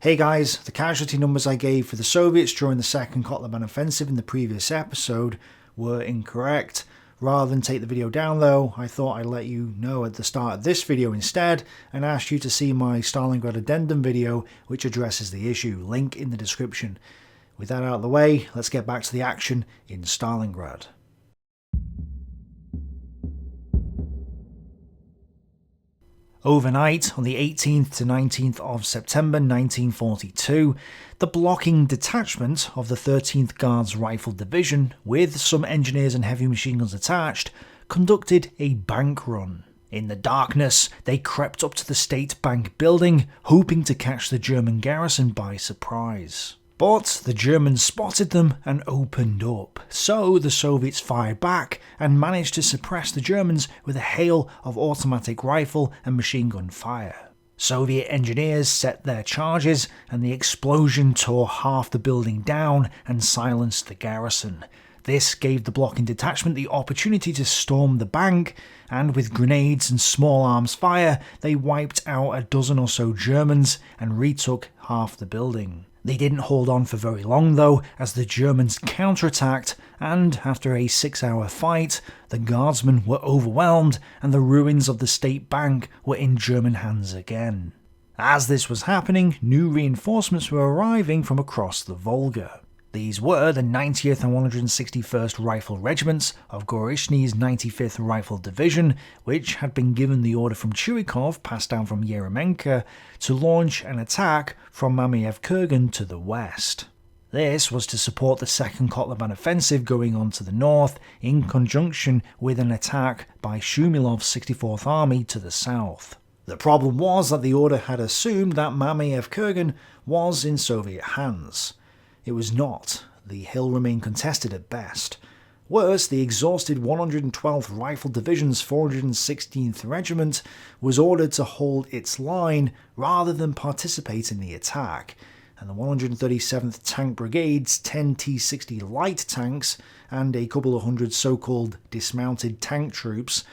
Hey guys, the casualty numbers I gave for the Soviets during the second Kotluban Offensive in the previous episode were incorrect. Rather than take the video down though, I thought I'd let you know at the start of this video instead, and ask you to see my Stalingrad addendum video which addresses the issue, link in the description. With that out of the way, let's get back to the action in Stalingrad. Overnight, on the 18th to 19th of September 1942, the blocking detachment of the 13th Guards Rifle Division, with some engineers and heavy machine guns attached, conducted a bank run. In the darkness, they crept up to the State Bank building, hoping to catch the German garrison by surprise. But the Germans spotted them and opened up, so the Soviets fired back and managed to suppress the Germans with a hail of automatic rifle and machine gun fire. Soviet engineers set their charges, and the explosion tore half the building down and silenced the garrison. This gave the blocking detachment the opportunity to storm the bank, and with grenades and small arms fire, they wiped out a dozen or so Germans and retook half the building. They didn't hold on for very long though, as the Germans counterattacked, and after a 6-hour fight, the guardsmen were overwhelmed and the ruins of the State Bank were in German hands again. As this was happening, new reinforcements were arriving from across the Volga. These were the 90th and 161st Rifle Regiments of Gorishny's 95th Rifle Division, which had been given the order from Churikov, passed down from Yeremenko, to launch an attack from Mamaev Kurgan to the west. This was to support the second Kotluban Offensive going on to the north, in conjunction with an attack by Shumilov's 64th Army to the south. The problem was that the order had assumed that Mamaev Kurgan was in Soviet hands. It was not. The hill remained contested at best. Worse, the exhausted 112th Rifle Division's 416th Regiment was ordered to hold its line rather than participate in the attack, and the 137th Tank Brigade's 10 T-60 light tanks and a couple of hundred so-called dismounted tank troops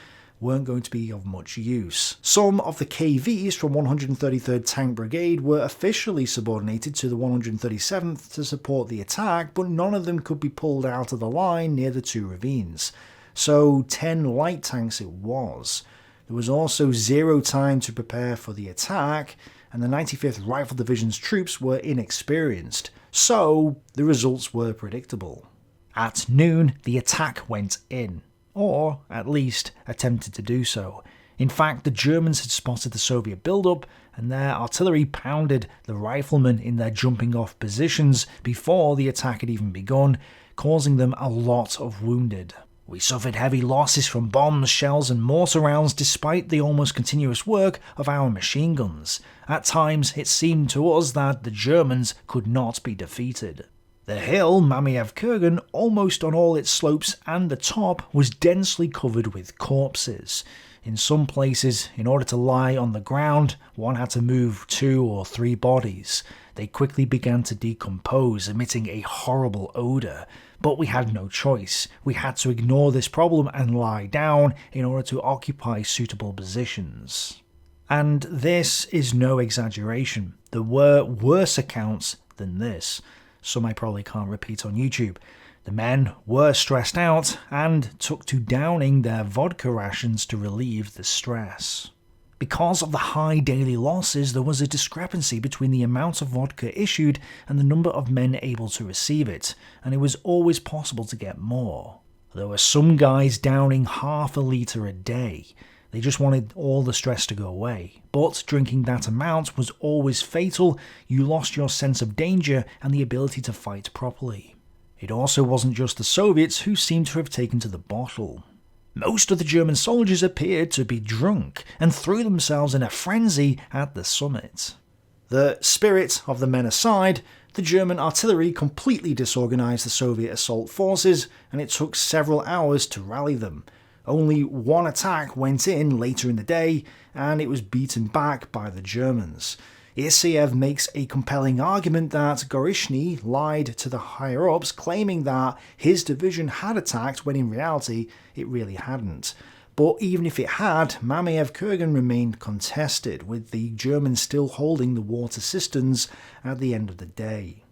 weren't going to be of much use. Some of the KVs from 133rd Tank Brigade were officially subordinated to the 137th to support the attack, but none of them could be pulled out of the line near the two ravines. So 10 light tanks it was. There was also zero time to prepare for the attack, and the 95th Rifle Division's troops were inexperienced, so the results were predictable. At noon, the attack went in. Or, at least, attempted to do so. In fact, the Germans had spotted the Soviet build-up, and their artillery pounded the riflemen in their jumping-off positions before the attack had even begun, causing them a lot of wounded. We suffered heavy losses from bombs, shells and mortar rounds despite the almost continuous work of our machine guns. At times, it seemed to us that the Germans could not be defeated. The hill, Mamayev Kurgan, almost on all its slopes and the top, was densely covered with corpses. In some places, in order to lie on the ground, one had to move 2 or 3 bodies. They quickly began to decompose, emitting a horrible odour. But we had no choice. We had to ignore this problem and lie down in order to occupy suitable positions. And this is no exaggeration. There were worse accounts than this. Some I probably can't repeat on YouTube. The men were stressed out and took to downing their vodka rations to relieve the stress. Because of the high daily losses, there was a discrepancy between the amount of vodka issued and the number of men able to receive it, and it was always possible to get more. There were some guys downing half a litre a day. They just wanted all the stress to go away. But drinking that amount was always fatal. You lost your sense of danger and the ability to fight properly. It also wasn't just the Soviets who seemed to have taken to the bottle. Most of the German soldiers appeared to be drunk and threw themselves in a frenzy at the summit. The spirit of the men aside, the German artillery completely disorganized the Soviet assault forces, and it took several hours to rally them. Only one attack went in later in the day, and it was beaten back by the Germans. Irsiev makes a compelling argument that Gorishny lied to the higher-ups, claiming that his division had attacked when in reality it really hadn't. But even if it had, Mamaev Kurgan remained contested, with the Germans still holding the water cisterns at the end of the day.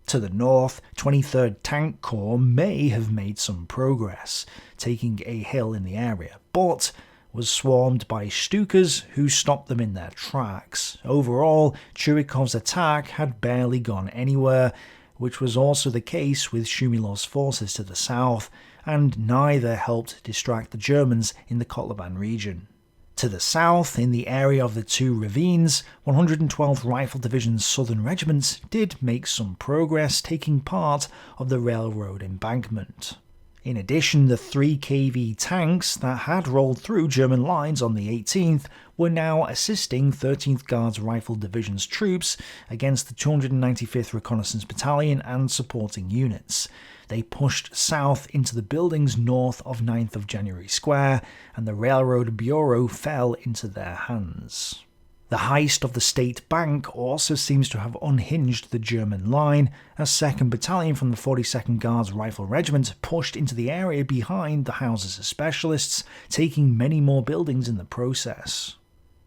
To the north, 23rd Tank Corps may have made some progress, taking a hill in the area, but was swarmed by Stukas who stopped them in their tracks. Overall, Churikov's attack had barely gone anywhere, which was also the case with Shumilov's forces to the south, and neither helped distract the Germans in the Kotluban region. To the south, in the area of the two ravines, 112th Rifle Division's Southern Regiments did make some progress, taking part of the railroad embankment. In addition, the 3 kV tanks that had rolled through German lines on the 18th were now assisting 13th Guards Rifle Division's troops against the 295th Reconnaissance Battalion and supporting units. They pushed south into the buildings north of 9th of January Square, and the Railroad Bureau fell into their hands. The heist of the State Bank also seems to have unhinged the German line, as 2nd Battalion from the 42nd Guards Rifle Regiment pushed into the area behind the houses of specialists, taking many more buildings in the process.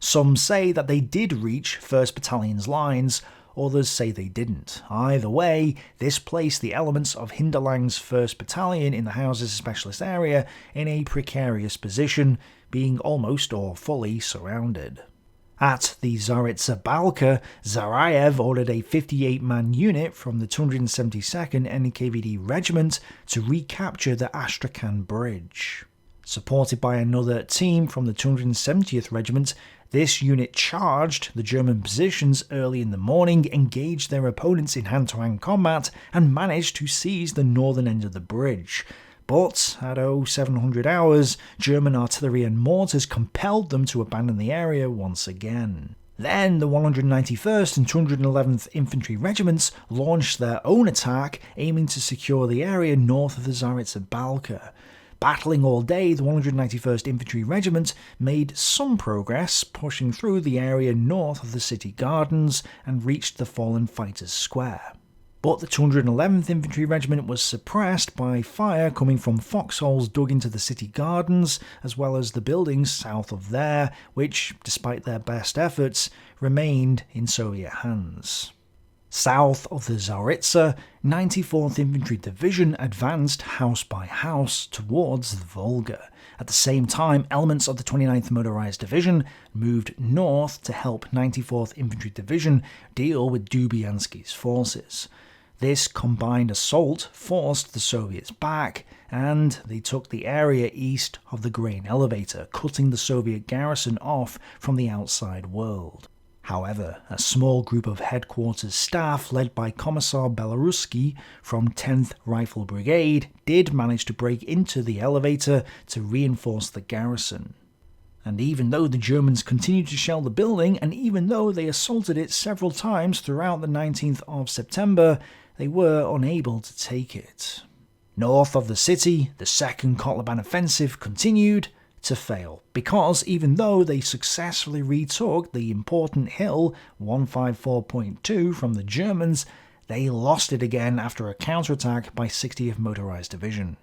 Some say that they did reach 1st Battalion's lines, others say they didn't. Either way, this placed the elements of Hinterlang's 1st Battalion in the houses specialist area in a precarious position, being almost or fully surrounded. At the Zaritsa Balka, Zarayev ordered a 58-man unit from the 272nd NKVD Regiment to recapture the Astrakhan Bridge. Supported by another team from the 270th Regiment, this unit charged the German positions early in the morning, engaged their opponents in hand-to-hand combat, and managed to seize the northern end of the bridge. But at 0700 hours, German artillery and mortars compelled them to abandon the area once again. Then the 191st and 211th Infantry Regiments launched their own attack, aiming to secure the area north of the Zaritsa Balka. Battling all day, the 191st Infantry Regiment made some progress, pushing through the area north of the city gardens and reached the fallen fighters' square. But the 211th Infantry Regiment was suppressed by fire coming from foxholes dug into the city gardens, as well as the buildings south of there, which, despite their best efforts, remained in Soviet hands. South of the Zaritsa, 94th Infantry Division advanced house by house towards the Volga. At the same time, elements of the 29th Motorized Division moved north to help 94th Infantry Division deal with Dubyansky's forces. This combined assault forced the Soviets back, and they took the area east of the grain elevator, cutting the Soviet garrison off from the outside world. However, a small group of headquarters staff led by Commissar Belarusky from 10th Rifle Brigade did manage to break into the elevator to reinforce the garrison. And even though the Germans continued to shell the building, and even though they assaulted it several times throughout the 19th of September, they were unable to take it. North of the city, the 2nd Kotluban Offensive continued to fail, because even though they successfully retook the important hill 154.2 from the Germans, they lost it again after a counterattack by 60th Motorized Division.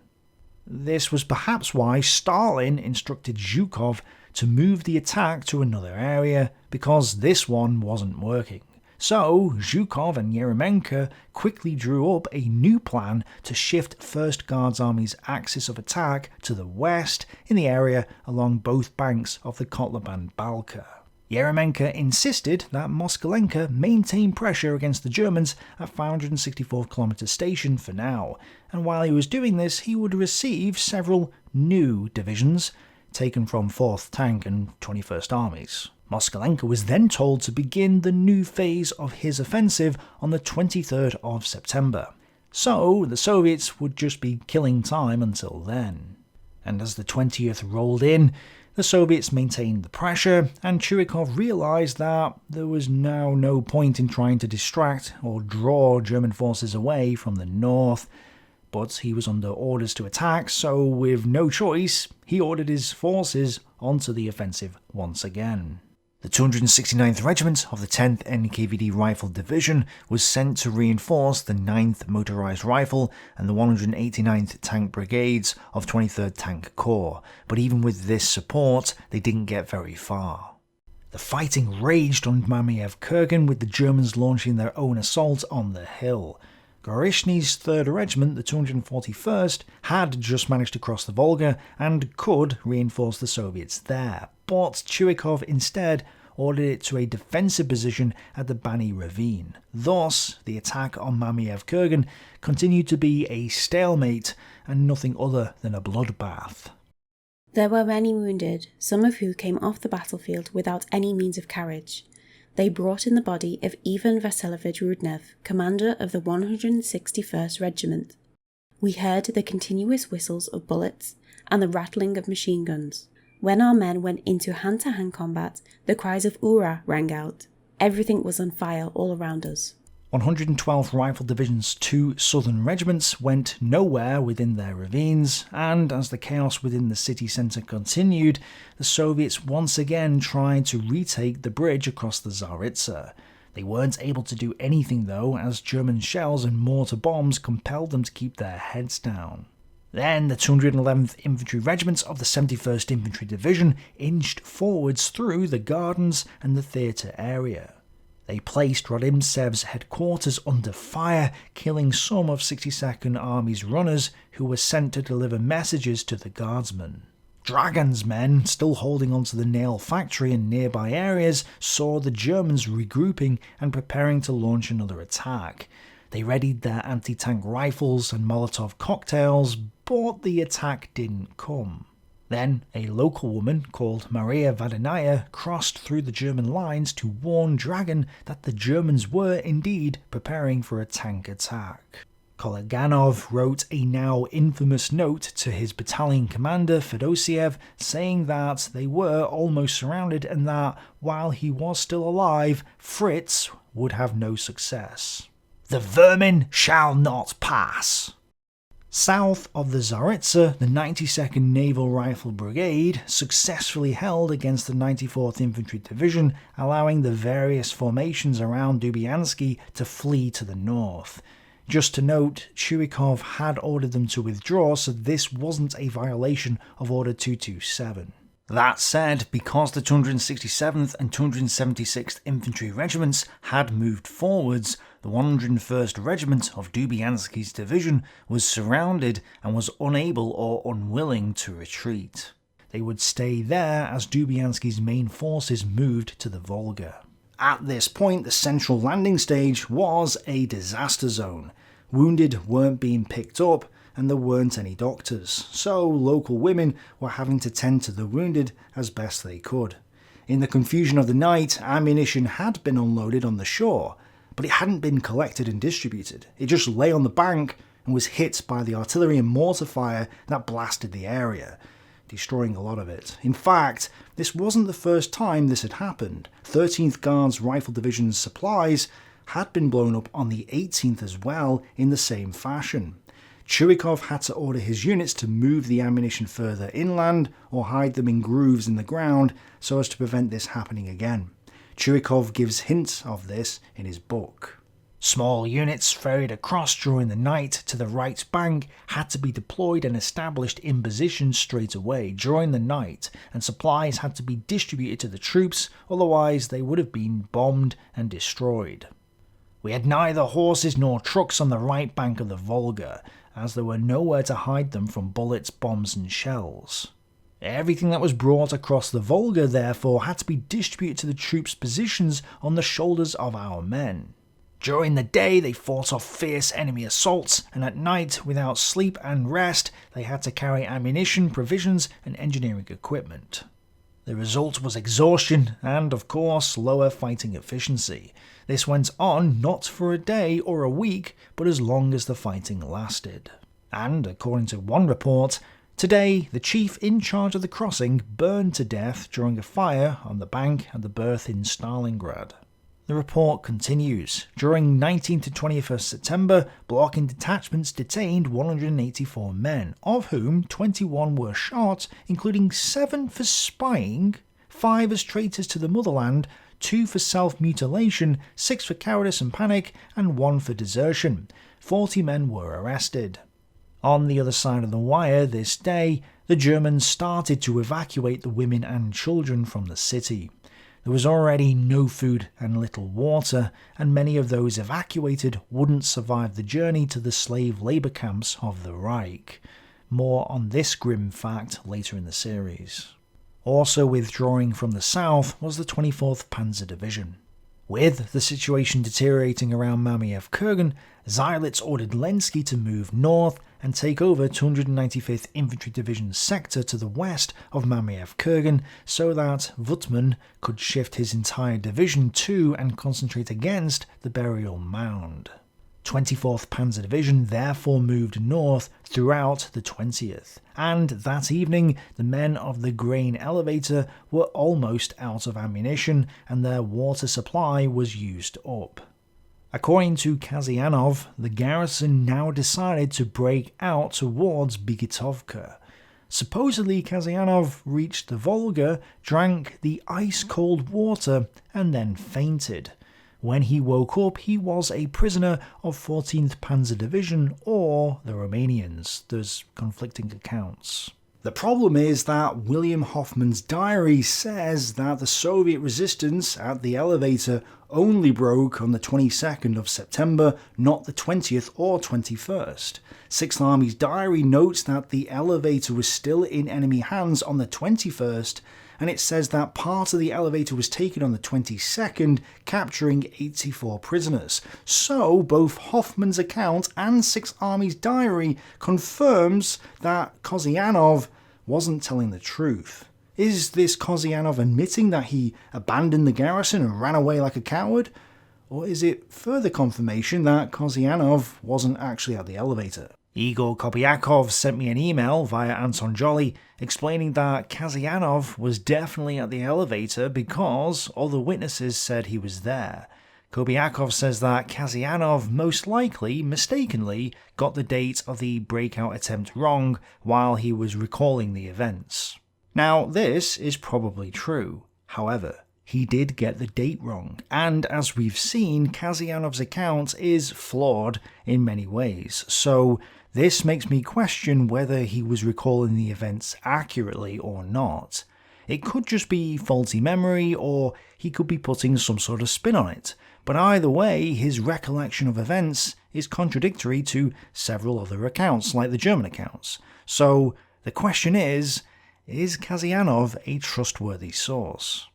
This was perhaps why Stalin instructed Zhukov to move the attack to another area, because this one wasn't working. So Zhukov and Yeremenko quickly drew up a new plan to shift 1st Guards Army's axis of attack to the west in the area along both banks of the Kotluban Balka. Yeremenko insisted that Moskalenko maintain pressure against the Germans at 564th Kilometer Station for now, and while he was doing this he would receive several new divisions taken from 4th Tank and 21st Armies. Moskalenko was then told to begin the new phase of his offensive on the 23rd of September. So the Soviets would just be killing time until then. And as the 20th rolled in, the Soviets maintained the pressure, and Churikov realised that there was now no point in trying to distract or draw German forces away from the north. But he was under orders to attack, so with no choice, he ordered his forces onto the offensive once again. The 269th Regiment of the 10th NKVD Rifle Division was sent to reinforce the 9th Motorized Rifle and the 189th Tank Brigades of 23rd Tank Corps, but even with this support, they didn't get very far. The fighting raged on Mamaev Kurgan, with the Germans launching their own assault on the hill. Gorishny's 3rd Regiment, the 241st, had just managed to cross the Volga and could reinforce the Soviets there, but Chuikov instead ordered it to a defensive position at the Bani Ravine. Thus, the attack on Mamaev Kurgan continued to be a stalemate and nothing other than a bloodbath. There were many wounded, some of who came off the battlefield without any means of carriage. They brought in the body of Ivan Vasilovich Rudnev, commander of the 161st Regiment. We heard the continuous whistles of bullets and the rattling of machine guns. When our men went into hand-to-hand combat, the cries of "Ura" rang out. Everything was on fire all around us. 112th Rifle Division's 2 southern regiments went nowhere within their ravines, and as the chaos within the city centre continued, the Soviets once again tried to retake the bridge across the Tsaritsa. They weren't able to do anything though, as German shells and mortar bombs compelled them to keep their heads down. Then the 211th Infantry Regiment of the 71st Infantry Division inched forwards through the gardens and the theatre area. They placed Rodimtsev's headquarters under fire, killing some of 62nd Army's runners who were sent to deliver messages to the guardsmen. Dragan's men, still holding onto the nail factory and nearby areas, saw the Germans regrouping and preparing to launch another attack. They readied their anti-tank rifles and Molotov cocktails, but the attack didn't come. Then, a local woman called Maria Vadanaya crossed through the German lines to warn Dragan that the Germans were indeed preparing for a tank attack. Kologanov wrote a now infamous note to his battalion commander Fedosiev saying that they were almost surrounded and that, while he was still alive, Fritz would have no success. "The vermin shall not pass." South of the Tsaritsa, the 92nd Naval Rifle Brigade successfully held against the 94th Infantry Division, allowing the various formations around Dubyansky to flee to the north. Just to note, Chuikov had ordered them to withdraw, so this wasn't a violation of Order 227. That said, because the 267th and 276th Infantry Regiments had moved forwards, the 101st Regiment of Dubyansky's division was surrounded and was unable or unwilling to retreat. They would stay there as Dubyansky's main forces moved to the Volga. At this point, the central landing stage was a disaster zone. Wounded weren't being picked up, and there weren't any doctors, so local women were having to tend to the wounded as best they could. In the confusion of the night, ammunition had been unloaded on the shore, but it hadn't been collected and distributed. It just lay on the bank and was hit by the artillery and mortar fire that blasted the area, destroying a lot of it. In fact, this wasn't the first time this had happened. 13th Guards Rifle Division's supplies had been blown up on the 18th as well in the same fashion. Chuikov had to order his units to move the ammunition further inland or hide them in grooves in the ground so as to prevent this happening again. Chuikov gives hints of this in his book. Small units ferried across during the night to the right bank had to be deployed and established in position straight away during the night, and supplies had to be distributed to the troops, otherwise they would have been bombed and destroyed. We had neither horses nor trucks on the right bank of the Volga, as there were nowhere to hide them from bullets, bombs and shells. Everything that was brought across the Volga, therefore, had to be distributed to the troops' positions on the shoulders of our men. During the day, they fought off fierce enemy assaults, and at night, without sleep and rest, they had to carry ammunition, provisions, and engineering equipment. The result was exhaustion and, of course, lower fighting efficiency. This went on not for a day or a week, but as long as the fighting lasted. And, according to one report, today the chief in charge of the crossing burned to death during a fire on the bank at the berth in Stalingrad. The report continues. During 19th to 21st September, blocking detachments detained 184 men, of whom 21 were shot, including 7 for spying, 5 as traitors to the motherland, 2 for self-mutilation, 6 for cowardice and panic, and 1 for desertion. 40 men were arrested. On the other side of the wire this day, the Germans started to evacuate the women and children from the city. There was already no food and little water, and many of those evacuated wouldn't survive the journey to the slave labour camps of the Reich. More on this grim fact later in the series. Also withdrawing from the south was the 24th Panzer Division. With the situation deteriorating around Mamaev Kurgan, Seydlitz ordered Lenski to move north and take over 295th Infantry Division's sector to the west of Mamaev Kurgan so that Wuttmann could shift his entire division to and concentrate against the burial mound. 24th Panzer Division therefore moved north throughout the 20th, and that evening the men of the grain elevator were almost out of ammunition and their water supply was used up. According to Kasyanov, the garrison now decided to break out towards Bigitovka. Supposedly Kasyanov reached the Volga, drank the ice-cold water and then fainted. When he woke up, he was a prisoner of 14th Panzer Division or the Romanians. There's conflicting accounts. The problem is that William Hoffman's diary says that the Soviet resistance at the elevator only broke on the 22nd of September, not the 20th or 21st. 6th Army's diary notes that the elevator was still in enemy hands on the 21st, and it says that part of the elevator was taken on the 22nd, capturing 84 prisoners. So both Hoffman's account and 6th Army's diary confirms that Kasyanov wasn't telling the truth. Is this Kasyanov admitting that he abandoned the garrison and ran away like a coward? Or is it further confirmation that Kasyanov wasn't actually at the elevator? Igor Kobyakov sent me an email via Anton Jolly explaining that Kasyanov was definitely at the elevator because other witnesses said he was there. Kobyakov says that Kasyanov most likely, mistakenly, got the date of the breakout attempt wrong while he was recalling the events. Now, this is probably true. However, he did get the date wrong, and as we've seen, Kasyanov's account is flawed in many ways, so this makes me question whether he was recalling the events accurately or not. It could just be faulty memory, or he could be putting some sort of spin on it, but either way, his recollection of events is contradictory to several other accounts, like the German accounts. So the question is Kasyanov a trustworthy source?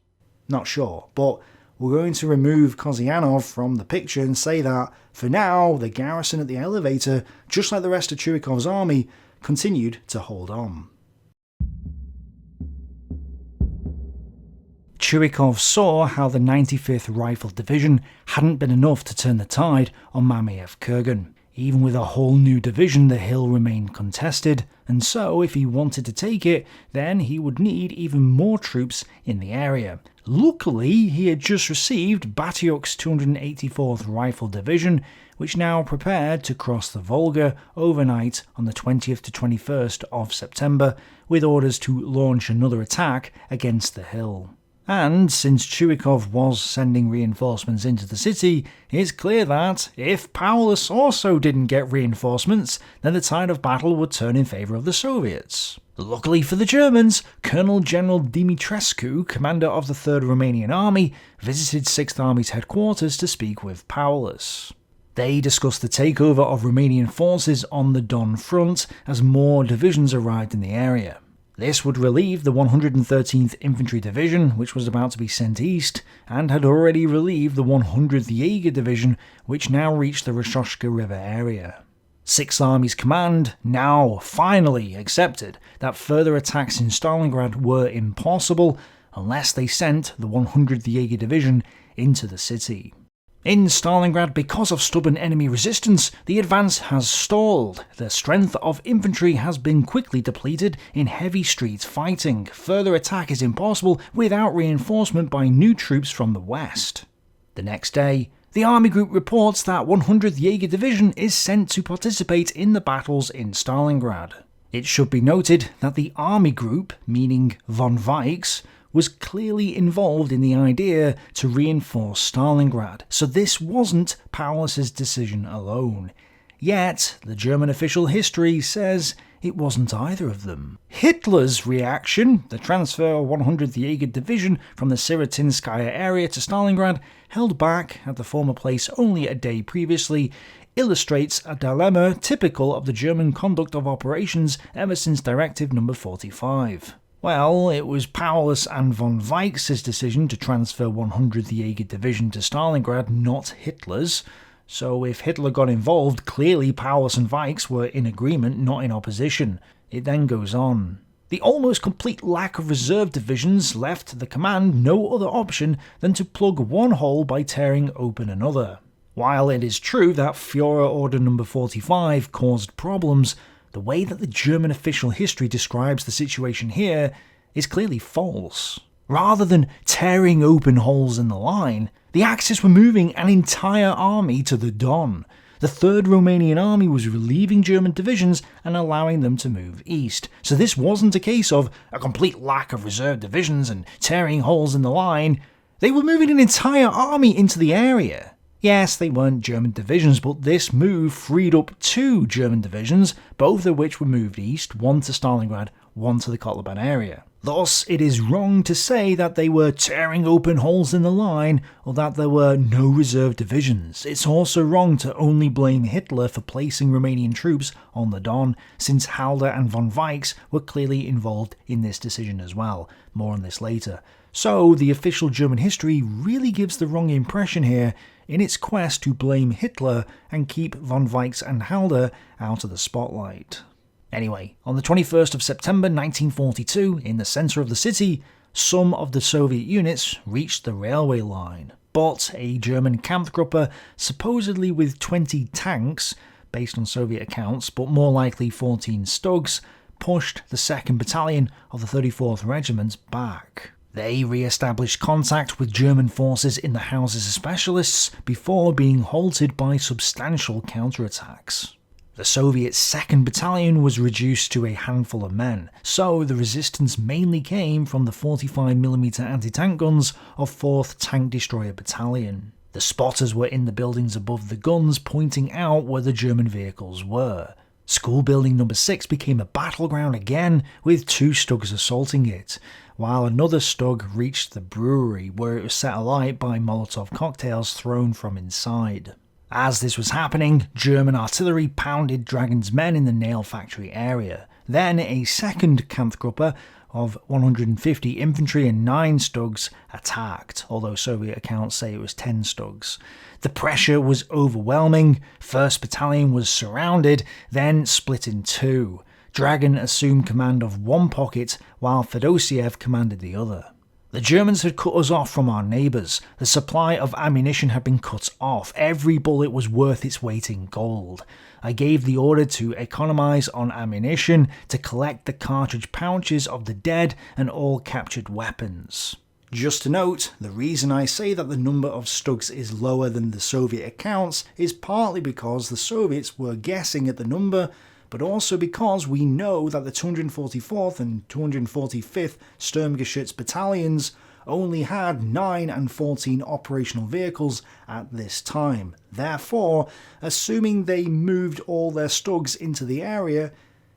Not sure, but we're going to remove Kasyanov from the picture and say that, for now, the garrison at the elevator, just like the rest of Churykov's army, continued to hold on. Churyakov saw how the 95th Rifle Division hadn't been enough to turn the tide on Mamaev Kurgan. Even with a whole new division, the hill remained contested, and so if he wanted to take it, then he would need even more troops in the area. Luckily, he had just received Batyuk's 284th Rifle Division, which now prepared to cross the Volga overnight on the 20th to 21st of September, with orders to launch another attack against the hill. And since Churyakov was sending reinforcements into the city, it's clear that if Paulus also didn't get reinforcements, then the tide of battle would turn in favour of the Soviets. Luckily for the Germans, Colonel General Dimitrescu, commander of the 3rd Romanian Army, visited 6th Army's headquarters to speak with Paulus. They discussed the takeover of Romanian forces on the Don front as more divisions arrived in the area. This would relieve the 113th Infantry Division, which was about to be sent east, and had already relieved the 100th Jaeger Division, which now reached the Rashoshka River area. 6th Army's command now finally accepted that further attacks in Stalingrad were impossible unless they sent the 100th Jaeger Division into the city. In Stalingrad, because of stubborn enemy resistance, the advance has stalled. The strength of infantry has been quickly depleted in heavy street fighting. Further attack is impossible without reinforcement by new troops from the west. The next day, the army group reports that 100th Jaeger Division is sent to participate in the battles in Stalingrad. It should be noted that the army group, meaning von Weichs, was clearly involved in the idea to reinforce Stalingrad, so this wasn't Paulus's decision alone. Yet, the German official history says it wasn't either of them. Hitler's reaction, the transfer of 100th Jaeger Division from the Sirotinskaya area to Stalingrad, held back at the former place only a day previously, illustrates a dilemma typical of the German conduct of operations ever since Directive No. 45. Well, it was Paulus and von Weich's decision to transfer 100th Jaeger Division to Stalingrad, not Hitler's. So if Hitler got involved, clearly Paulus and Weich's were in agreement, not in opposition. It then goes on. The almost complete lack of reserve divisions left the command no other option than to plug one hole by tearing open another. While it is true that Führer Order No. 45 caused problems, the way that the German official history describes the situation here is clearly false. Rather than tearing open holes in the line, the Axis were moving an entire army to the Don. The 3rd Romanian Army was relieving German divisions and allowing them to move east. So this wasn't a case of a complete lack of reserve divisions and tearing holes in the line. They were moving an entire army into the area. Yes, they weren't German divisions, but this move freed up 2 German divisions, both of which were moved east, one to Stalingrad, one to the Kotluban area. Thus, it is wrong to say that they were tearing open holes in the line or that there were no reserve divisions. It's also wrong to only blame Hitler for placing Romanian troops on the Don, since Halder and von Weich's were clearly involved in this decision as well. More on this later. So, the official German history really gives the wrong impression here in its quest to blame Hitler and keep von Weich's and Halder out of the spotlight. Anyway, on the 21st of September 1942, in the centre of the city, some of the Soviet units reached the railway line. But a German Kampfgruppe, supposedly with 20 tanks, based on Soviet accounts, but more likely 14 Stugs, pushed the 2nd Battalion of the 34th Regiment back. They re-established contact with German forces in the Houses of Specialists before being halted by substantial counterattacks. The Soviet 2nd Battalion was reduced to a handful of men, so the resistance mainly came from the 45mm anti-tank guns of 4th Tank Destroyer Battalion. The spotters were in the buildings above the guns, pointing out where the German vehicles were. School Building No. 6 became a battleground again, with 2 Stugs assaulting it, while another Stug reached the brewery, where it was set alight by Molotov cocktails thrown from inside. As this was happening, German artillery pounded Dragon's men in the nail factory area. Then a 2nd Kampfgruppe of 150 infantry and 9 Stugs attacked, although Soviet accounts say it was 10 Stugs. The pressure was overwhelming, 1st Battalion was surrounded, then split in 2. Dragon assumed command of one pocket, while Fedosiev commanded the other. The Germans had cut us off from our neighbours. The supply of ammunition had been cut off. Every bullet was worth its weight in gold. I gave the order to economise on ammunition, to collect the cartridge pouches of the dead and all captured weapons. Just to note, the reason I say that the number of Stugs is lower than the Soviet accounts is partly because the Soviets were guessing at the number, but also because we know that the 244th and 245th Sturmgeschütz battalions only had 9 and 14 operational vehicles at this time. Therefore, assuming they moved all their Stugs into the area,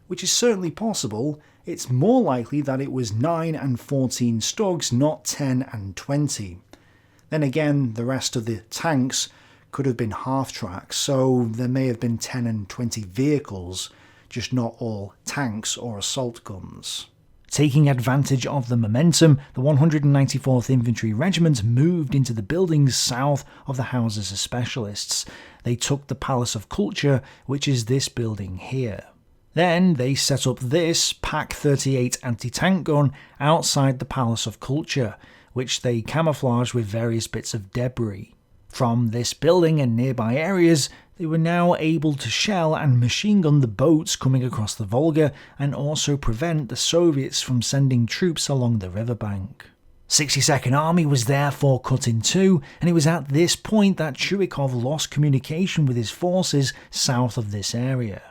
which is certainly possible, it's more likely that it was 9 and 14 Stugs, not 10 and 20. Then again, the rest of the tanks could have been half-tracks, so there may have been 10 and 20 vehicles, just not all tanks or assault guns. Taking advantage of the momentum, the 194th Infantry Regiment moved into the buildings south of the Houses of Specialists. They took the Palace of Culture, which is this building here. Then they set up this PaK-38 anti-tank gun outside the Palace of Culture, which they camouflaged with various bits of debris. From this building and nearby areas, they were now able to shell and machine gun the boats coming across the Volga and also prevent the Soviets from sending troops along the riverbank. 62nd Army was therefore cut in two, and it was at this point that Chuikov lost communication with his forces south of this area.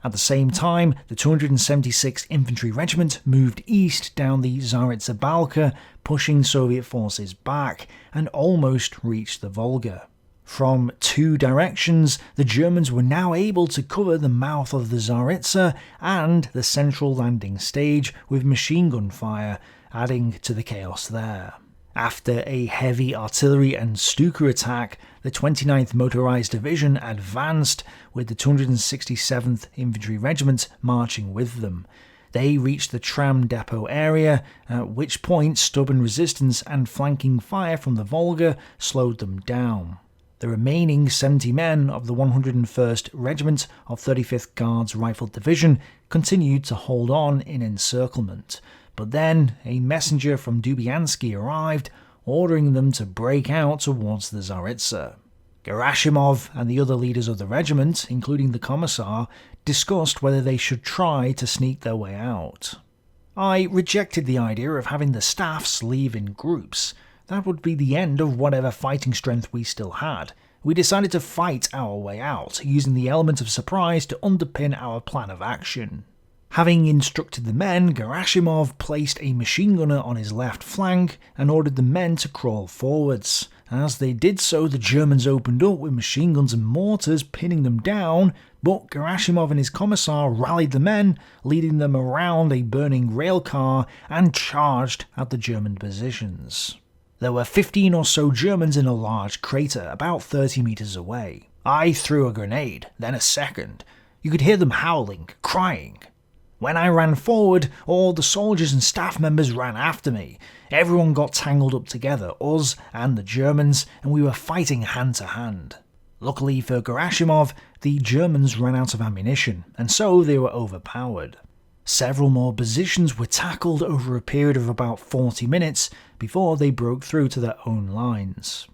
At the same time, the 276th Infantry Regiment moved east down the Tsaritsa Balka, pushing Soviet forces back, and almost reached the Volga. From two directions, the Germans were now able to cover the mouth of the Tsaritsa and the central landing stage with machine gun fire, adding to the chaos there. After a heavy artillery and Stuka attack, the 29th Motorized Division advanced, with the 267th Infantry Regiment marching with them. They reached the tram depot area, at which point stubborn resistance and flanking fire from the Volga slowed them down. The remaining 70 men of the 101st Regiment of 35th Guards Rifle Division continued to hold on in encirclement, but then a messenger from Dubyansky arrived, ordering them to break out towards the Tsaritsa. Gerashimov and the other leaders of the regiment, including the commissar, discussed whether they should try to sneak their way out. I rejected the idea of having the staffs leave in groups. That would be the end of whatever fighting strength we still had. We decided to fight our way out, using the element of surprise to underpin our plan of action. Having instructed the men, Gerashimov placed a machine gunner on his left flank and ordered the men to crawl forwards. As they did so, the Germans opened up with machine guns and mortars, pinning them down, but Gerashimov and his commissar rallied the men, leading them around a burning rail car and charged at the German positions. There were 15 or so Germans in a large crater, about 30 meters away. I threw a grenade, then a second. You could hear them howling, crying. When I ran forward, all the soldiers and staff members ran after me. Everyone got tangled up together, us and the Germans, and we were fighting hand to hand. Luckily for Gerashimov, the Germans ran out of ammunition, and so they were overpowered. Several more positions were tackled over a period of about 40 minutes before they broke through to their own lines.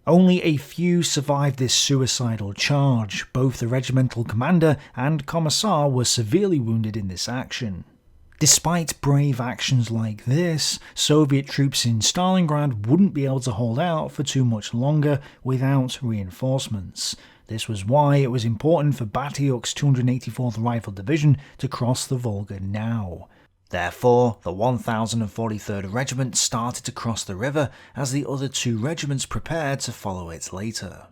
Only a few survived this suicidal charge. Both the regimental commander and commissar were severely wounded in this action. Despite brave actions like this, Soviet troops in Stalingrad wouldn't be able to hold out for too much longer without reinforcements. This was why it was important for Batyuk's 284th Rifle Division to cross the Volga now. Therefore, the 1043rd Regiment started to cross the river as the other two regiments prepared to follow it later.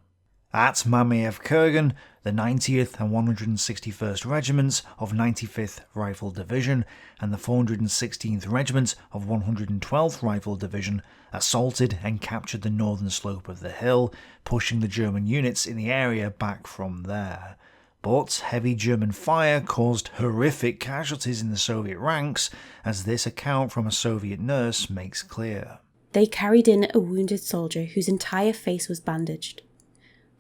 At Mamaev Kurgan, the 90th and 161st Regiments of 95th Rifle Division and the 416th Regiment of 112th Rifle Division assaulted and captured the northern slope of the hill, pushing the German units in the area back from there. But heavy German fire caused horrific casualties in the Soviet ranks, as this account from a Soviet nurse makes clear. They carried in a wounded soldier whose entire face was bandaged.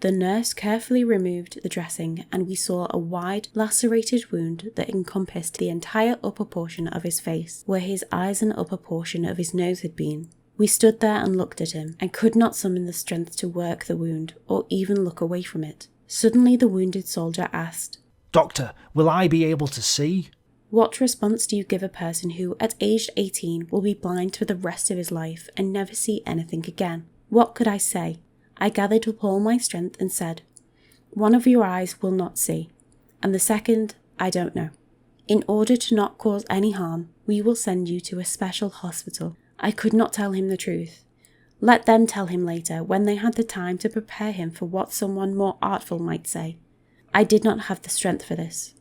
The nurse carefully removed the dressing, and we saw a wide, lacerated wound that encompassed the entire upper portion of his face, where his eyes and upper portion of his nose had been. We stood there and looked at him, and could not summon the strength to work the wound, or even look away from it. Suddenly the wounded soldier asked, "Doctor, will I be able to see?" What response do you give a person who, at age 18, will be blind for the rest of his life and never see anything again? What could I say? I gathered up all my strength and said, "One of your eyes will not see, and the second, I don't know. In order to not cause any harm, we will send you to a special hospital." I could not tell him the truth. Let them tell him later, when they had the time to prepare him for what someone more artful might say. I did not have the strength for this.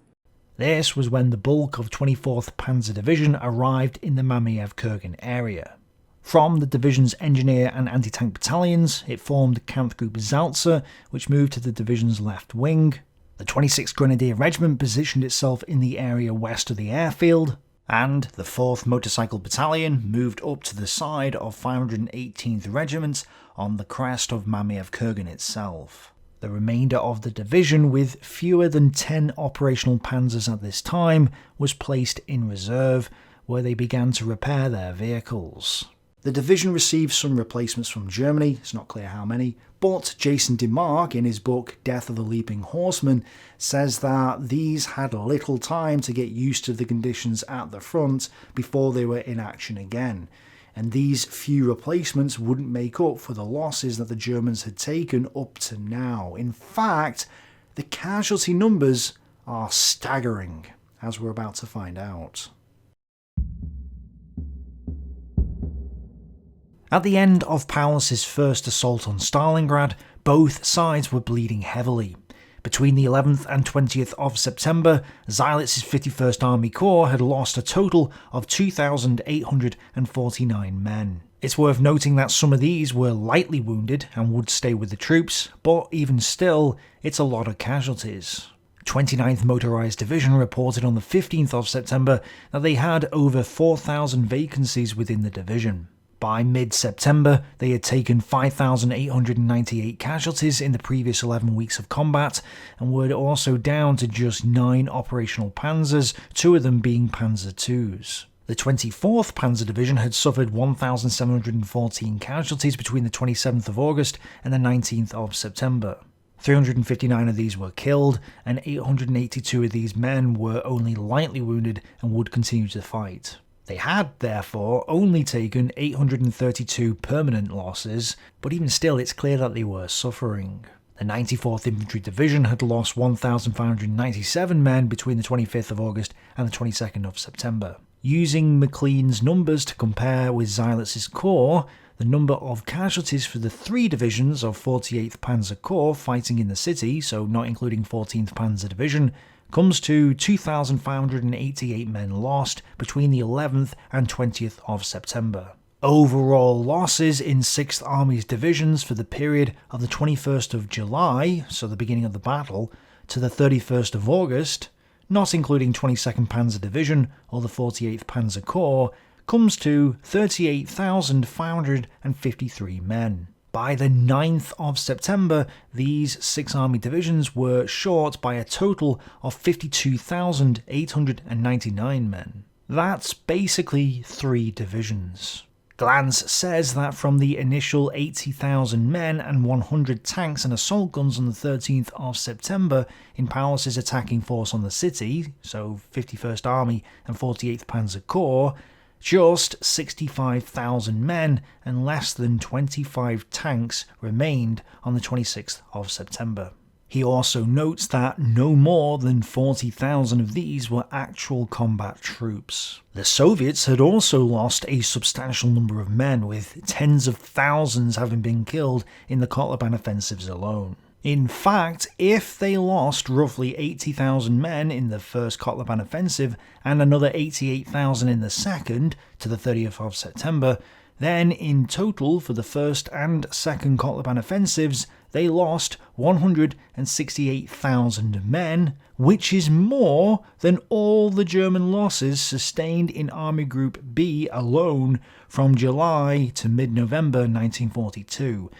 This was when the bulk of 24th Panzer Division arrived in the Mamayev Kurgan area. From the division's engineer and anti-tank battalions, it formed Kampfgruppe Zaltzer, which moved to the division's left wing. The 26th Grenadier Regiment positioned itself in the area west of the airfield, and the 4th Motorcycle Battalion moved up to the side of 518th Regiment on the crest of Mamaev Kurgan itself. The remainder of the division, with fewer than 10 operational panzers at this time, was placed in reserve, where they began to repair their vehicles. The division received some replacements from Germany, it's not clear how many, but Jason DeMark, in his book Death of the Leaping Horseman, says that these had little time to get used to the conditions at the front before they were in action again, and these few replacements wouldn't make up for the losses that the Germans had taken up to now. In fact, the casualty numbers are staggering, as we're about to find out. At the end of Paulus's first assault on Stalingrad, both sides were bleeding heavily. Between the 11th and 20th of September, Seilitz's 51st Army Corps had lost a total of 2,849 men. It's worth noting that some of these were lightly wounded and would stay with the troops, but even still, it's a lot of casualties. 29th Motorised Division reported on the 15th of September that they had over 4,000 vacancies within the division. By mid-September, they had taken 5,898 casualties in the previous 11 weeks of combat, and were also down to just 9 operational panzers, 2 of them being Panzer IIs. The 24th Panzer Division had suffered 1,714 casualties between the 27th of August and the 19th of September. 359 of these were killed, and 882 of these men were only lightly wounded and would continue to fight. They had, therefore, only taken 832 permanent losses, but even still it's clear that they were suffering. The 94th Infantry Division had lost 1,597 men between the 25th of August and the 22nd of September. Using Maclean's numbers to compare with Seilitz's corps, the number of casualties for the 3 divisions of 48th Panzer Corps fighting in the city, so not including 14th Panzer Division, comes to 2,588 men lost between the 11th and 20th of September. Overall losses in 6th Army's divisions for the period of the 21st of July, so the beginning of the battle, to the 31st of August, not including 22nd Panzer Division or the 48th Panzer Corps, comes to 38,553 men. By the 9th of September, these 6 army divisions were short by a total of 52,899 men. That's basically 3 divisions. Glantz says that from the initial 80,000 men and 100 tanks and assault guns on the 13th of September in Paulus's attacking force on the city, so 51st Army and 48th Panzer Corps, just 65,000 men and less than 25 tanks remained on the 26th of September. He also notes that no more than 40,000 of these were actual combat troops. The Soviets had also lost a substantial number of men, with tens of thousands having been killed in the Kotluban offensives alone. In fact, if they lost roughly 80,000 men in the first Kotluban offensive and another 88,000 in the second, to the 30th of September, then in total for the first and second Kotluban offensives, they lost 168,000 men, which is more than all the German losses sustained in Army Group B alone from July to mid-November 1942.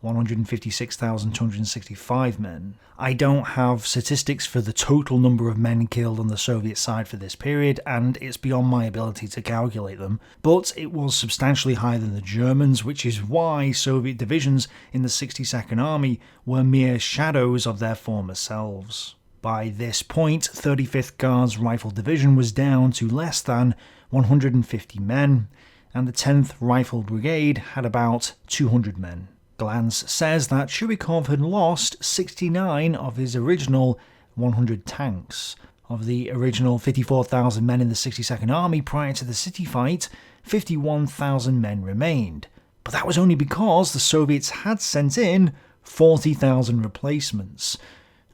156,265 men. I don't have statistics for the total number of men killed on the Soviet side for this period, and it's beyond my ability to calculate them, but it was substantially higher than the Germans, which is why Soviet divisions in the 62nd Army were mere shadows of their former selves. By this point, 35th Guards Rifle Division was down to less than 150 men, and the 10th Rifle Brigade had about 200 men. Glantz says that Chuikov had lost 69 of his original 100 tanks. Of the original 54,000 men in the 62nd Army prior to the city fight, 51,000 men remained. But that was only because the Soviets had sent in 40,000 replacements.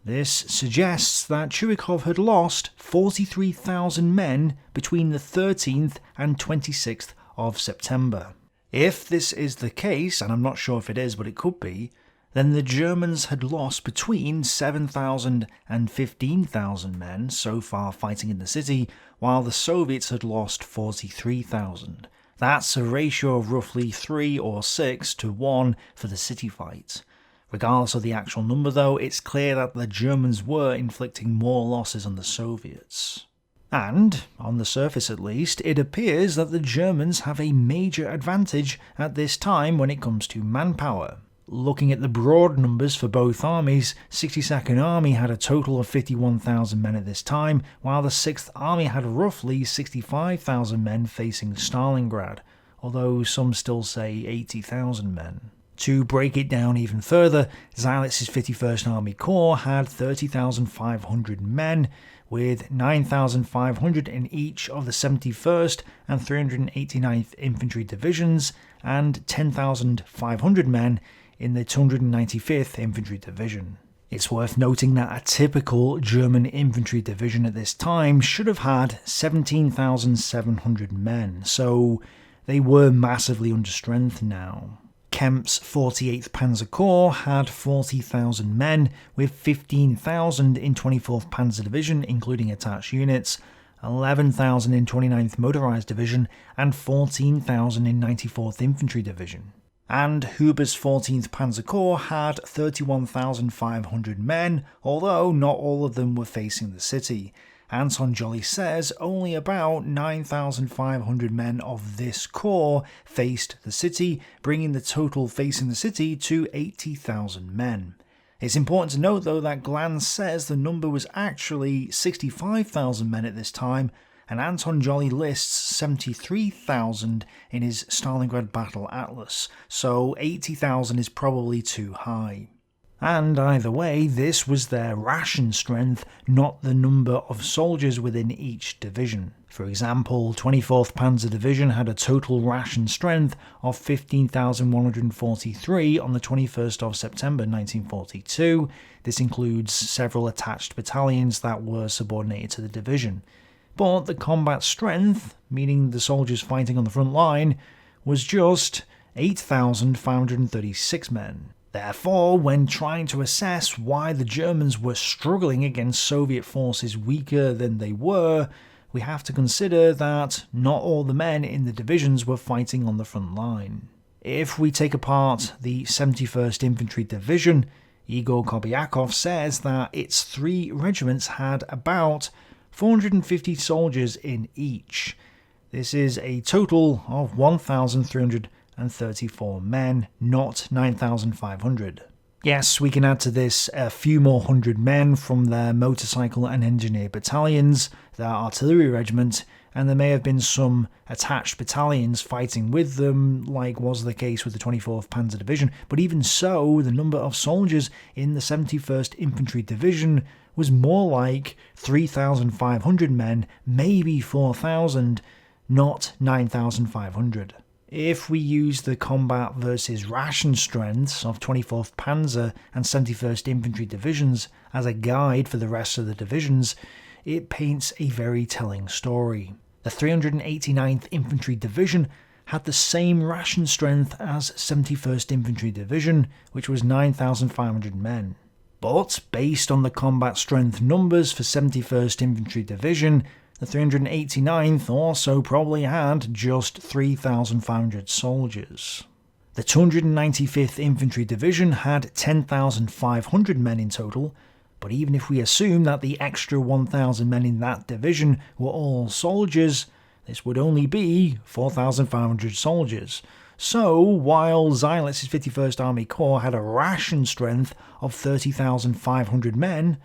This suggests that Chuikov had lost 43,000 men between the 13th and 26th of September. If this is the case, and I'm not sure if it is, but it could be, then the Germans had lost between 7,000 and 15,000 men so far fighting in the city, while the Soviets had lost 43,000. That's a ratio of roughly 3 or 6 to 1 for the city fight. Regardless of the actual number though, it's clear that the Germans were inflicting more losses on the Soviets. And, on the surface at least, it appears that the Germans have a major advantage at this time when it comes to manpower. Looking at the broad numbers for both armies, 62nd Army had a total of 51,000 men at this time, while the 6th Army had roughly 65,000 men facing Stalingrad, although some still say 80,000 men. To break it down even further, Zajlitz's 51st Army Corps had 30,500 men, with 9,500 in each of the 71st and 389th Infantry Divisions, and 10,500 men in the 295th Infantry Division. It's worth noting that a typical German infantry division at this time should have had 17,700 men, so they were massively under strength now. Kemp's 48th Panzer Corps had 40,000 men, with 15,000 in 24th Panzer Division, including attached units, 11,000 in 29th Motorized Division, and 14,000 in 94th Infantry Division. And Huber's 14th Panzer Corps had 31,500 men, although not all of them were facing the city. Anton Jolly says only about 9,500 men of this corps faced the city, bringing the total facing the city to 80,000 men. It's important to note though that Glan says the number was actually 65,000 men at this time, and Anton Jolly lists 73,000 in his Stalingrad Battle Atlas, so 80,000 is probably too high. And either way, this was their ration strength, not the number of soldiers within each division. For example, 24th Panzer Division had a total ration strength of 15,143 on the 21st of September 1942. This includes several attached battalions that were subordinated to the division. But the combat strength, meaning the soldiers fighting on the front line, was just 8,536 men. Therefore, when trying to assess why the Germans were struggling against Soviet forces weaker than they were, we have to consider that not all the men in the divisions were fighting on the front line. If we take apart the 71st Infantry Division, Igor Kobiakov says that its 3 regiments had about 450 soldiers in each. This is a total of 1,334 men, not 9,500. Yes, we can add to this a few more hundred men from their motorcycle and engineer battalions, their artillery regiment, and there may have been some attached battalions fighting with them, like was the case with the 24th Panzer Division, but even so, the number of soldiers in the 71st Infantry Division was more like 3,500 men, maybe 4,000, not 9,500. If we use the combat versus ration strengths of 24th Panzer and 71st Infantry Divisions as a guide for the rest of the divisions, it paints a very telling story. The 389th Infantry Division had the same ration strength as 71st Infantry Division, which was 9,500 men. But, based on the combat strength numbers for 71st Infantry Division, the 389th also probably had just 3,500 soldiers. The 295th Infantry Division had 10,500 men in total, but even if we assume that the extra 1,000 men in that division were all soldiers, this would only be 4,500 soldiers. So, while Zajlitz's 51st Army Corps had a ration strength of 30,500 men,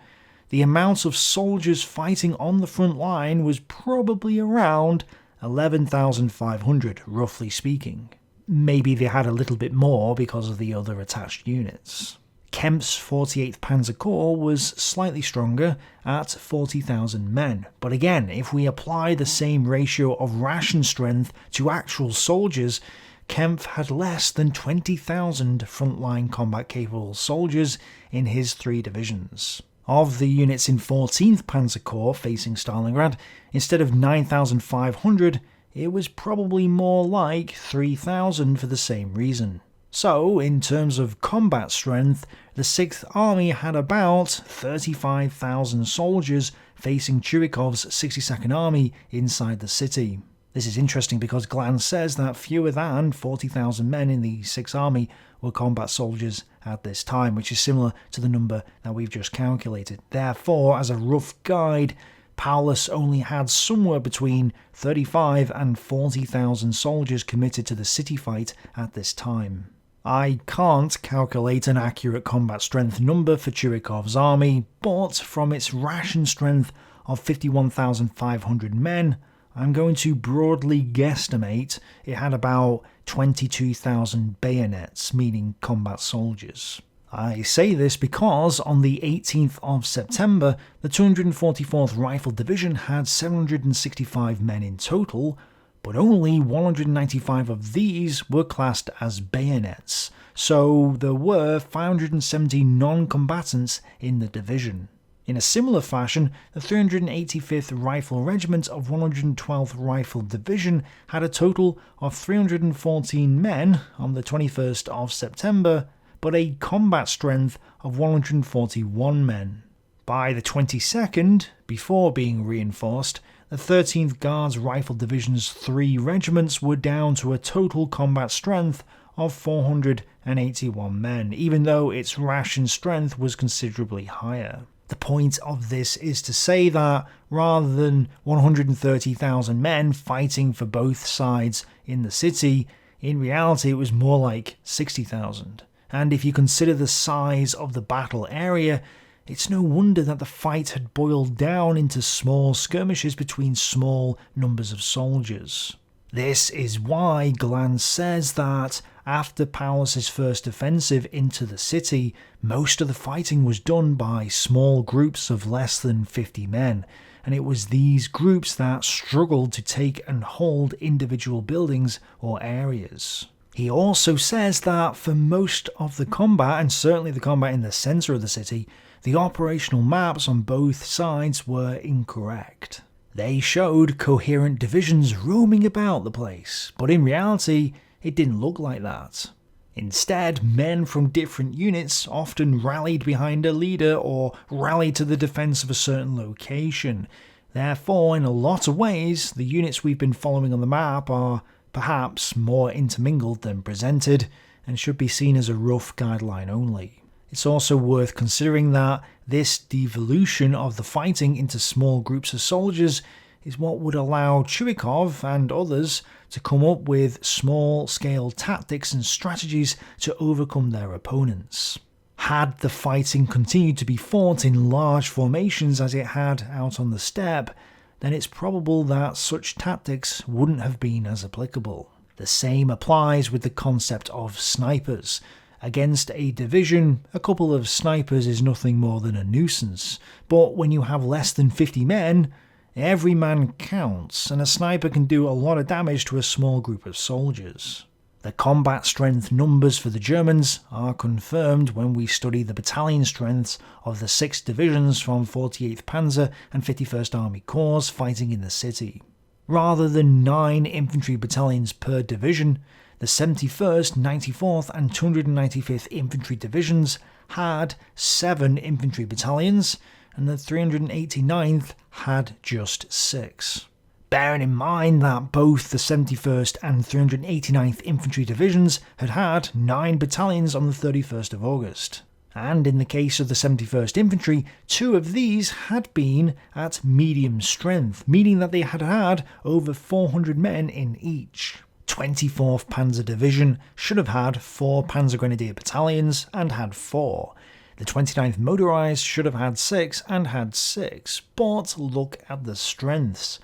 the amount of soldiers fighting on the front line was probably around 11,500, roughly speaking. Maybe they had a little bit more because of the other attached units. Kemp's 48th Panzer Corps was slightly stronger at 40,000 men, but again, if we apply the same ratio of ration strength to actual soldiers, Kempf had less than 20,000 frontline combat-capable soldiers in his 3 divisions. Of the units in 14th Panzer Corps facing Stalingrad, instead of 9,500, it was probably more like 3,000 for the same reason. So, in terms of combat strength, the 6th Army had about 35,000 soldiers facing Churikov's 62nd Army inside the city. This is interesting because Glan says that fewer than 40,000 men in the 6th Army were combat soldiers at this time, which is similar to the number that we've just calculated. Therefore, as a rough guide, Paulus only had somewhere between 35 and 40,000 soldiers committed to the city fight at this time. I can't calculate an accurate combat strength number for Churikov's army, but from its ration strength of 51,500 men, I'm going to broadly guesstimate it had about 22,000 bayonets, meaning combat soldiers. I say this because on the 18th of September, the 244th Rifle Division had 765 men in total, but only 195 of these were classed as bayonets, so there were 570 non-combatants in the division. In a similar fashion, the 385th Rifle Regiment of 112th Rifle Division had a total of 314 men on the 21st of September, but a combat strength of 141 men. By the 22nd, before being reinforced, the 13th Guards Rifle Division's 3 regiments were down to a total combat strength of 481 men, even though its ration strength was considerably higher. The point of this is to say that rather than 130,000 men fighting for both sides in the city, in reality it was more like 60,000. And if you consider the size of the battle area, it's no wonder that the fight had boiled down into small skirmishes between small numbers of soldiers. This is why Glan says that after Paulus' first offensive into the city, most of the fighting was done by small groups of less than 50 men, and it was these groups that struggled to take and hold individual buildings or areas. He also says that for most of the combat, and certainly the combat in the centre of the city, the operational maps on both sides were incorrect. They showed coherent divisions roaming about the place, but in reality, it didn't look like that. Instead, men from different units often rallied behind a leader or rallied to the defence of a certain location. Therefore, in a lot of ways, the units we've been following on the map are perhaps more intermingled than presented, and should be seen as a rough guideline only. It's also worth considering that this devolution of the fighting into small groups of soldiers is what would allow Chuikov and others to come up with small-scale tactics and strategies to overcome their opponents. Had the fighting continued to be fought in large formations as it had out on the steppe, then it's probable that such tactics wouldn't have been as applicable. The same applies with the concept of snipers. Against a division, a couple of snipers is nothing more than a nuisance, but when you have less than 50 men, every man counts, and a sniper can do a lot of damage to a small group of soldiers. The combat strength numbers for the Germans are confirmed when we study the battalion strengths of the 6 divisions from 48th Panzer and 51st Army Corps fighting in the city. Rather than 9 infantry battalions per division, the 71st, 94th and 295th Infantry Divisions had 7 infantry battalions, and the 389th had just 6. Bearing in mind that both the 71st and 389th Infantry Divisions had 9 battalions on the 31st of August. And in the case of the 71st Infantry, 2 of these had been at medium strength, meaning that they had over 400 men in each. 24th Panzer Division should have had 4 Panzer Grenadier battalions and had 4. The 29th Motorised should have had 6 and had 6, but look at the strengths.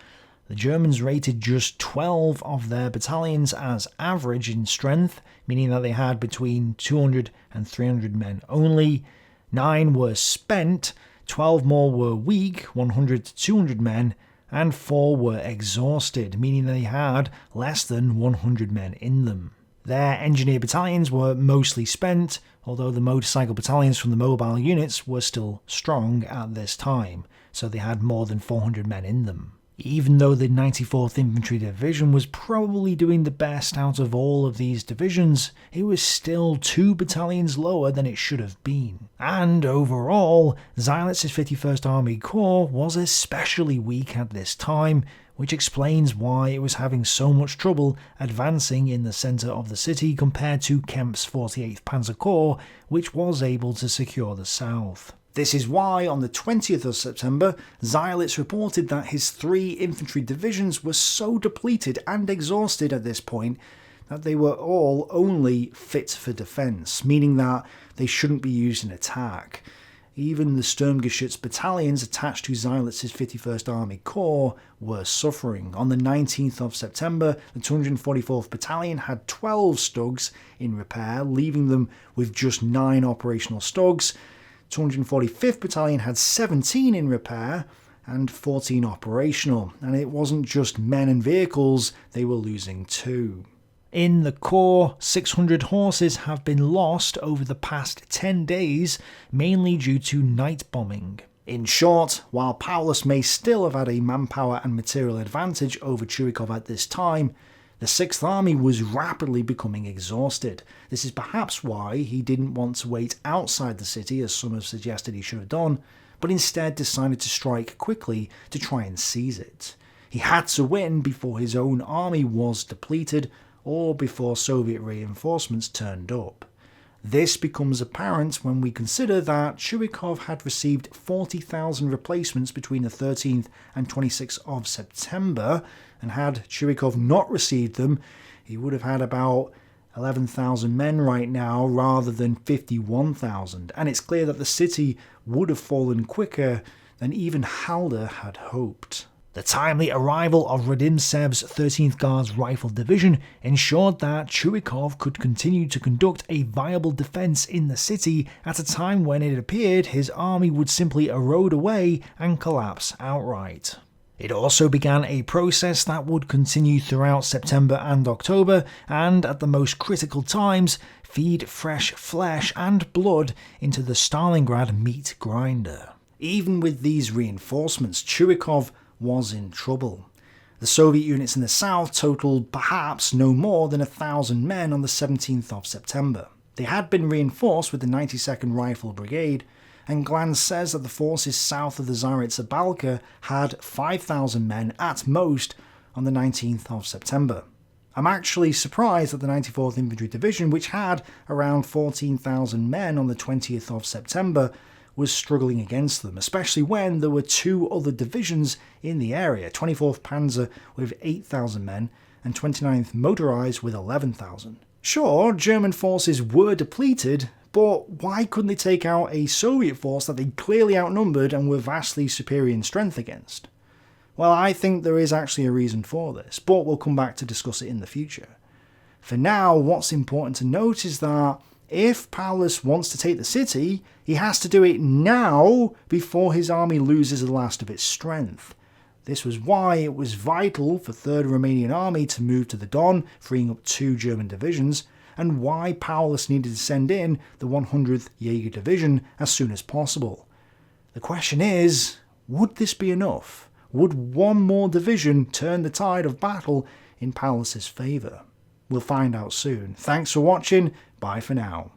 The Germans rated just 12 of their battalions as average in strength, meaning that they had between 200 and 300 men only. 9 were spent, 12 more were weak, 100 to 200 men, and 4 were exhausted, meaning they had less than 100 men in them. Their engineer battalions were mostly spent, although the motorcycle battalions from the mobile units were still strong at this time, so they had more than 400 men in them. Even though the 94th Infantry Division was probably doing the best out of all of these divisions, it was still 2 battalions lower than it should have been. And overall, Zeilitz's 51st Army Corps was especially weak at this time, which explains why it was having so much trouble advancing in the centre of the city compared to Kemp's 48th Panzer Corps, which was able to secure the south. This is why on the 20th of September, Zeilitz reported that his 3 infantry divisions were so depleted and exhausted at this point that they were all only fit for defence, meaning that they shouldn't be used in attack. Even the Sturmgeschütz battalions attached to Seilitz's 51st Army Corps were suffering. On the 19th of September, the 244th Battalion had 12 Stugs in repair, leaving them with just 9 operational Stugs. 245th Battalion had 17 in repair and 14 operational, and it wasn't just men and vehicles they were losing too. In the Corps, 600 horses have been lost over the past 10 days, mainly due to night bombing. In short, while Paulus may still have had a manpower and material advantage over Chuikov at this time, the 6th Army was rapidly becoming exhausted. This is perhaps why he didn't want to wait outside the city, as some have suggested he should have done, but instead decided to strike quickly to try and seize it. He had to win before his own army was depleted, or before Soviet reinforcements turned up. This becomes apparent when we consider that Chuikov had received 40,000 replacements between the 13th and 26th of September, and had Chuikov not received them, he would have had about 11,000 men right now rather than 51,000, and it's clear that the city would have fallen quicker than even Halder had hoped. The timely arrival of Radimtsev's 13th Guards Rifle Division ensured that Chuikov could continue to conduct a viable defence in the city at a time when it appeared his army would simply erode away and collapse outright. It also began a process that would continue throughout September and October, and at the most critical times, feed fresh flesh and blood into the Stalingrad meat grinder. Even with these reinforcements, Chuikov was in trouble. The Soviet units in the south totaled perhaps no more than 1,000 men on the 17th of September. They had been reinforced with the 92nd Rifle Brigade, and Glantz says that the forces south of the Zaritsa Balka had 5,000 men at most on the 19th of September. I'm actually surprised that the 94th Infantry Division, which had around 14,000 men on the 20th of September, was struggling against them, especially when there were 2 other divisions in the area, 24th Panzer with 8,000 men and 29th Motorized with 11,000. Sure, German forces were depleted, but why couldn't they take out a Soviet force that they clearly outnumbered and were vastly superior in strength against? Well, I think there is actually a reason for this, but we'll come back to discuss it in the future. For now, what's important to note is that if Paulus wants to take the city, he has to do it now before his army loses the last of its strength. This was why it was vital for 3rd Romanian Army to move to the Don, freeing up 2 German divisions, and why Paulus needed to send in the 100th Jaeger Division as soon as possible. The question is, would this be enough? Would one more division turn the tide of battle in Paulus's favour? We'll find out soon. Thanks for watching. Bye for now.